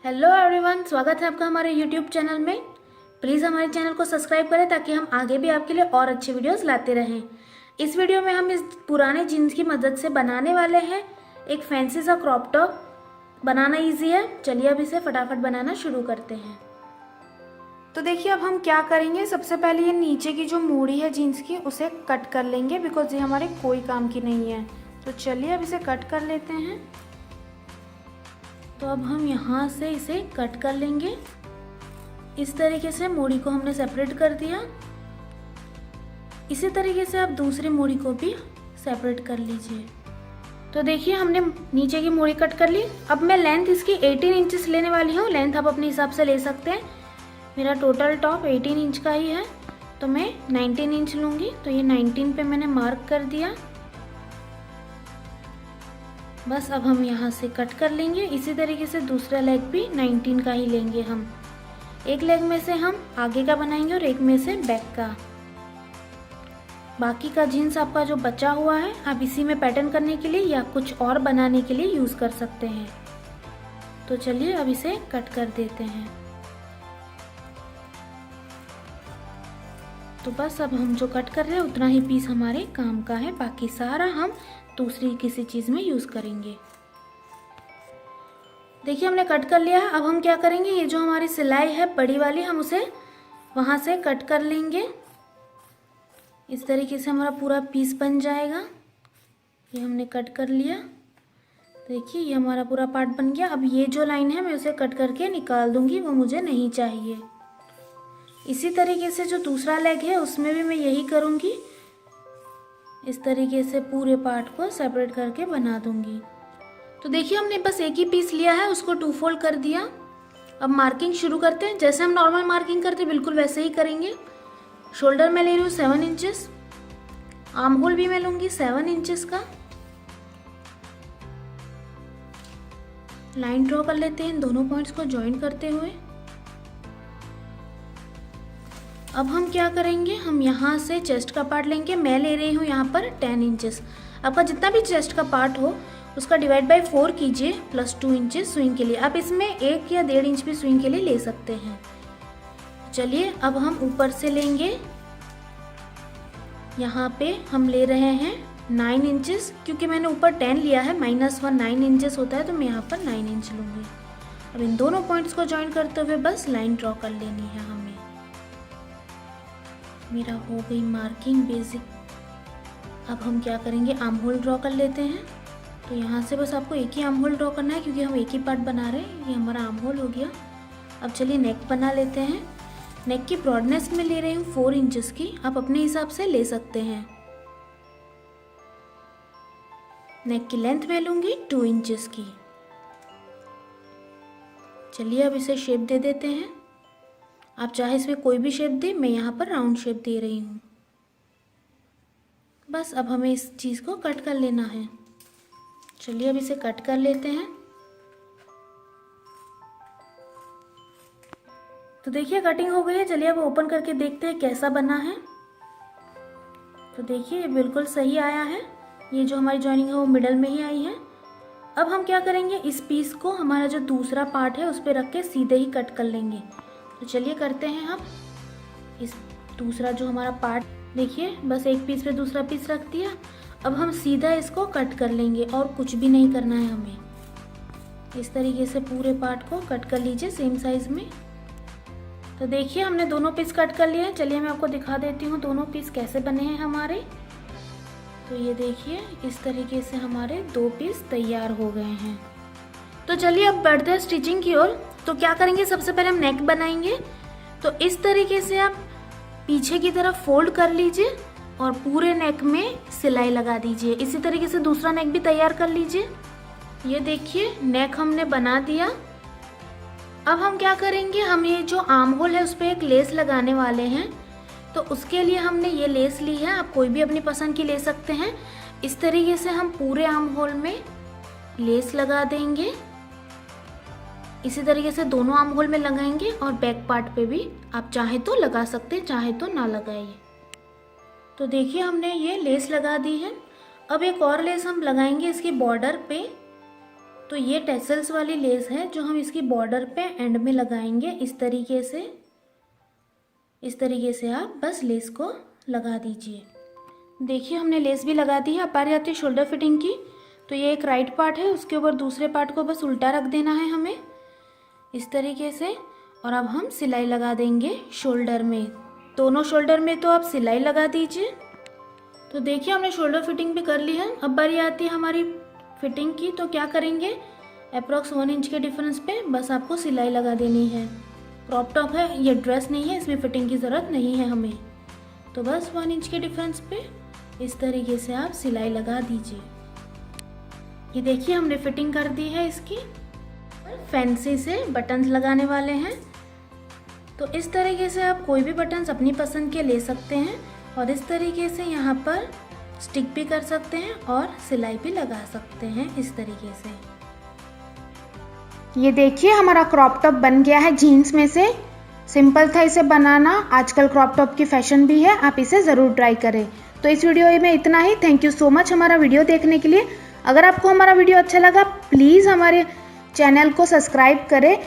Hello everyone, स्वागत है आपका हमारे यूट्यूब चैनल में। प्लीज़ हमारे चैनल को सब्सक्राइब करें ताकि हम आगे भी आपके लिए और अच्छे वीडियोस लाते रहें। इस वीडियो में हम इस पुराने जीन्स की मदद से बनाने वाले हैं एक फैंसी सा क्रॉप टॉप। बनाना इजी है, चलिए अब इसे फटाफट बनाना शुरू करते हैं। तो देखिए अब हम क्या करेंगे, सबसे पहले ये नीचे की जो मूड़ी है जीन्स की उसे कट कर लेंगे, बिकॉज ये हमारे कोई काम की नहीं है। तो चलिए अब इसे कट कर लेते हैं। तो अब हम यहाँ से इसे कट कर लेंगे। इस तरीके से मूड़ी को हमने सेपरेट कर दिया। इसी तरीके से आप दूसरी मूड़ी को भी सेपरेट कर लीजिए। तो देखिए हमने नीचे की मूड़ी कट कर ली। अब मैं लेंथ इसकी 18 इंचेस लेने वाली हूँ। लेंथ आप अपने हिसाब से ले सकते हैं। मेरा टोटल टॉप 18 इंच का ही है, तो मैं 19 इंच लूँगी। तो ये 19 पे मैंने मार्क कर दिया। बस अब हम यहाँ से कट कर लेंगे। इसी तरीके से दूसरा लेग भी 19 का ही लेंगे हम। एक लेग में से हम आगे का बनाएंगे और एक में से बैक का। बाकी का जीन्स आपका जो बचा हुआ है आप इसी में पैटर्न करने के लिए या कुछ और बनाने के लिए यूज़ कर सकते हैं। तो चलिए अब इसे कट कर देते हैं। तो बस अब हम जो कट कर रहे हैं उतना ही पीस हमारे काम का है, बाकी सारा हम दूसरी किसी चीज़ में यूज़ करेंगे। देखिए हमने कट कर लिया है। अब हम क्या करेंगे, ये जो हमारी सिलाई है बड़ी वाली, हम उसे वहाँ से कट कर लेंगे। इस तरीके से हमारा पूरा पीस बन जाएगा। ये हमने कट कर लिया। देखिए ये हमारा पूरा पार्ट बन गया। अब ये जो लाइन है मैं उसे कट करके निकाल दूंगी, वो मुझे नहीं चाहिए। इसी तरीके से जो दूसरा लेग है उसमें भी मैं यही करूँगी। इस तरीके से पूरे पार्ट को सेपरेट करके बना दूंगी। तो देखिए हमने बस एक ही पीस लिया है, उसको 2 फोल्ड कर दिया। अब मार्किंग शुरू करते हैं। जैसे हम नॉर्मल मार्किंग करते हैं बिल्कुल वैसे ही करेंगे। शोल्डर मैं ले रही हूँ 7 इंचेस। आर्म होल भी मैं लूँगी 7 इंचेस का। लाइन ड्रॉ कर लेते हैं इन दोनों पॉइंट्स को ज्वाइन करते हुए। अब हम क्या करेंगे, हम यहाँ से चेस्ट का पार्ट लेंगे। मैं ले रही हूँ यहाँ पर 10 इंचेस। आपका जितना भी चेस्ट का पार्ट हो उसका डिवाइड बाय 4 कीजिए, प्लस 2 इंचेस स्विंग के लिए। आप इसमें 1 या 1.5 इंच भी स्विंग के लिए ले सकते हैं। चलिए अब हम ऊपर से लेंगे। यहाँ पे हम ले रहे हैं 9 इंचेस, क्योंकि मैंने ऊपर 10 लिया है, -1 9 इंचेस होता है, तो मैं यहाँ पर 9 इंच लूँगी। अब इन दोनों पॉइंट्स को ज्वाइन करते हुए बस लाइन ड्रॉ कर लेनी है हमें। मेरा हो गई मार्किंग बेसिक। अब हम क्या करेंगे, आर्म होल ड्रॉ कर लेते हैं। तो यहाँ से बस आपको एक ही आर्म होल ड्रॉ करना है, क्योंकि हम एक ही पार्ट बना रहे हैं। ये हमारा आर्म होल हो गया। अब चलिए नेक बना लेते हैं। नेक की ब्रॉडनेस में ले रही हूँ 4 इंचेस की। आप अपने हिसाब से ले सकते हैं। नेक की लेंथ में लूँगी 2 इंचेस की। चलिए अब इसे शेप दे देते हैं। आप चाहे इसमें कोई भी शेप दे, मैं यहाँ पर राउंड शेप दे रही हूँ। बस अब हमें इस चीज़ को कट कर लेना है। चलिए अब इसे कट कर लेते हैं। तो देखिए कटिंग हो गई है। चलिए अब ओपन करके देखते हैं कैसा बना है। तो देखिए ये बिल्कुल सही आया है। ये जो हमारी जॉइनिंग है वो मिडल में ही आई है। अब हम क्या करेंगे, इस पीस को हमारा जो दूसरा पार्ट है उस पर रख के सीधे ही कट कर लेंगे। तो चलिए करते हैं हम। इस दूसरा जो हमारा पार्ट, देखिए बस एक पीस पे दूसरा पीस रख दिया। अब हम सीधा इसको कट कर लेंगे और कुछ भी नहीं करना है हमें। इस तरीके से पूरे पार्ट को कट कर लीजिए सेम साइज में। तो देखिए हमने दोनों पीस कट कर लिए हैं। चलिए मैं आपको दिखा देती हूँ दोनों पीस कैसे बने हैं हमारे। तो ये देखिए इस तरीके से हमारे 2 पीस तैयार हो गए हैं। तो चलिए अब बढ़ते हैं स्टिचिंग की ओर। तो क्या करेंगे, सबसे पहले हम नेक बनाएंगे। तो इस तरीके से आप पीछे की तरफ फोल्ड कर लीजिए और पूरे नेक में सिलाई लगा दीजिए। इसी तरीके से दूसरा नेक भी तैयार कर लीजिए। ये देखिए नेक हमने बना दिया। अब हम क्या करेंगे, हम ये जो आर्म होल है उस पर एक लेस लगाने वाले हैं। तो उसके लिए हमने ये लेस ली है। आप कोई भी अपनी पसंद की ले सकते हैं। इस तरीके से हम पूरे आर्म होल में लेस लगा देंगे। इसी तरीके से दोनों आर्म होल में लगाएंगे और बैक पार्ट पे भी आप चाहे तो लगा सकते हैं, चाहे तो ना लगाइए। तो देखिए हमने ये लेस लगा दी है। अब एक और लेस हम लगाएंगे इसकी बॉर्डर पे। तो ये टेसल्स वाली लेस है जो हम इसकी बॉर्डर पे एंड में लगाएंगे। इस तरीके से आप बस लेस को लगा दीजिए। देखिए हमने लेस भी लगा दी है। अब बारी आती है शोल्डर फिटिंग की। तो ये एक राइट पार्ट है, उसके ऊपर दूसरे पार्ट को बस उल्टा रख देना है हमें इस तरीके से, और अब हम सिलाई लगा देंगे शोल्डर में। दोनों शोल्डर में तो आप सिलाई लगा दीजिए। तो देखिए हमने शोल्डर फिटिंग भी कर ली है। अब बारी आती है हमारी फिटिंग की। तो क्या करेंगे, अप्रॉक्स 1 इंच के डिफरेंस पे बस आपको सिलाई लगा देनी है। क्रॉप टॉप है, ये ड्रेस नहीं है, इसमें फिटिंग की ज़रूरत नहीं है हमें। तो बस 1 इंच के डिफरेंस पे इस तरीके से आप सिलाई लगा दीजिए। ये देखिए हमने फिटिंग कर दी है इसकी। फैंसी से बटन्स लगाने वाले हैं। तो इस तरीके से आप कोई भी बटन्स अपनी पसंद के ले सकते हैं और इस तरीके से यहाँ पर स्टिक भी कर सकते हैं और सिलाई भी लगा सकते हैं इस तरीके से। ये देखिए हमारा क्रॉप टॉप बन गया है जीन्स में से। सिंपल था इसे बनाना, आजकल क्रॉप टॉप की फैशन भी है, आप इसे ज़रूर ट्राई करें। तो इस वीडियो में इतना ही। थैंक यू सो मच हमारा वीडियो देखने के लिए। अगर आपको हमारा वीडियो अच्छा लगा प्लीज़ हमारे चैनल को सब्सक्राइब करें।